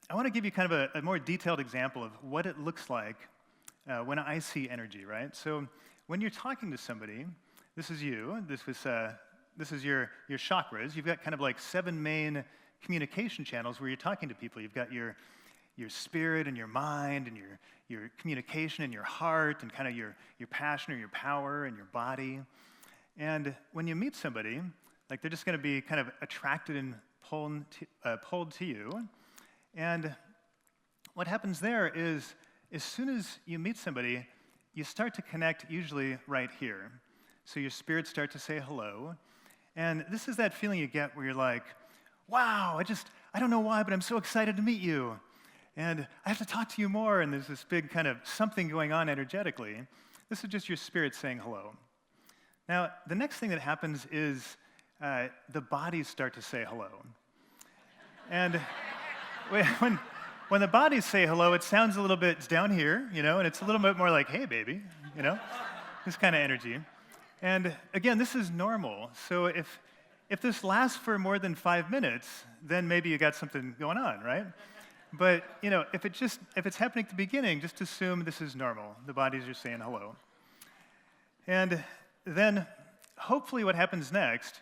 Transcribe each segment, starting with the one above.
I want to give you kind of a more detailed example of what it looks like when I see energy, right? So when you're talking to somebody, this is you, this is your chakras. You've got kind of like 7 main communication channels where you're talking to people. You've got your spirit and your mind and your communication and your heart and kind of your passion or your power and your body. And when you meet somebody, like they're just going to be kind of attracted and pulled to you. And what happens there is, as soon as you meet somebody, you start to connect usually right here. So your spirits start to say hello. And this is that feeling you get where you're like, wow, I don't know why, but I'm so excited to meet you. And I have to talk to you more. And there's this big kind of something going on energetically. This is just your spirit saying hello. Now, the next thing that happens is the bodies start to say hello. And when the bodies say hello, it sounds a little bit, it's down here, and it's a little bit more like, hey, baby, this kind of energy. And again, this is normal. So if this lasts for more than 5 minutes, then maybe you got something going on, right? But, if it's happening at the beginning, just assume this is normal. The bodies are saying hello. And then, hopefully what happens next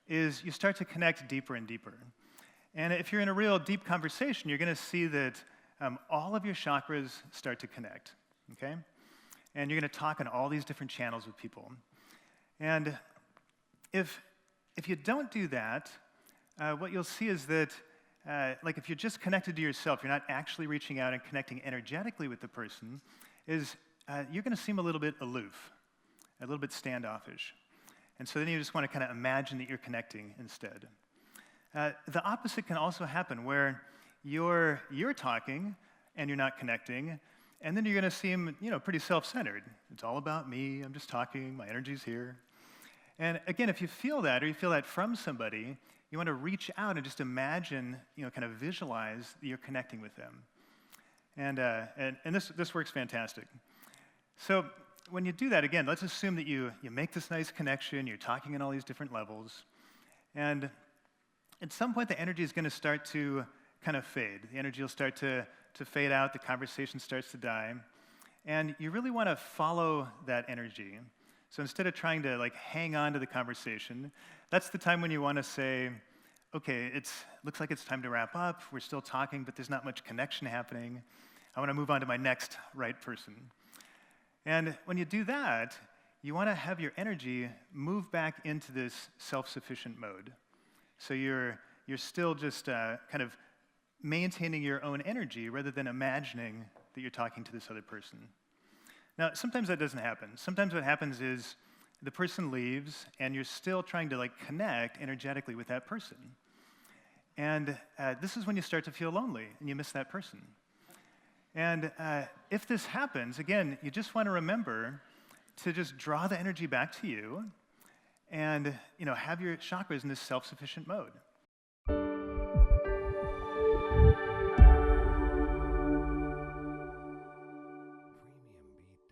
is you start to connect deeper and deeper. And if you're in a real deep conversation, you're going to see that all of your chakras start to connect, okay? And you're going to talk on all these different channels with people. And if you don't do that, what you'll see is that, like if you're just connected to yourself, you're not actually reaching out and connecting energetically with the person, is you're going to seem a little bit aloof, a little bit standoffish. And so then you just want to kind of imagine that you're connecting instead. The opposite can also happen, where you're talking and you're not connecting, and then you're going to seem, pretty self-centered. It's all about me. I'm just talking. My energy's here. And again, if you feel that, or you feel that from somebody, you want to reach out and just imagine, kind of visualize that you're connecting with them. And this works fantastic. So when you do that, again, let's assume that you make this nice connection. You're talking on all these different levels, and at some point, the energy is going to start to kind of fade. The energy will start to fade out. The conversation starts to die. And you really want to follow that energy. So instead of trying to hang on to the conversation, that's the time when you want to say, okay, looks like it's time to wrap up. We're still talking, but there's not much connection happening. I want to move on to my next right person. And when you do that, you want to have your energy move back into this self-sufficient mode. So you're still just kind of maintaining your own energy rather than imagining that you're talking to this other person. Now, sometimes that doesn't happen. Sometimes what happens is the person leaves, and you're still trying to connect energetically with that person. And this is when you start to feel lonely, and you miss that person. And if this happens, again, you just want to remember to just draw the energy back to you, and have your chakras in this self-sufficient mode.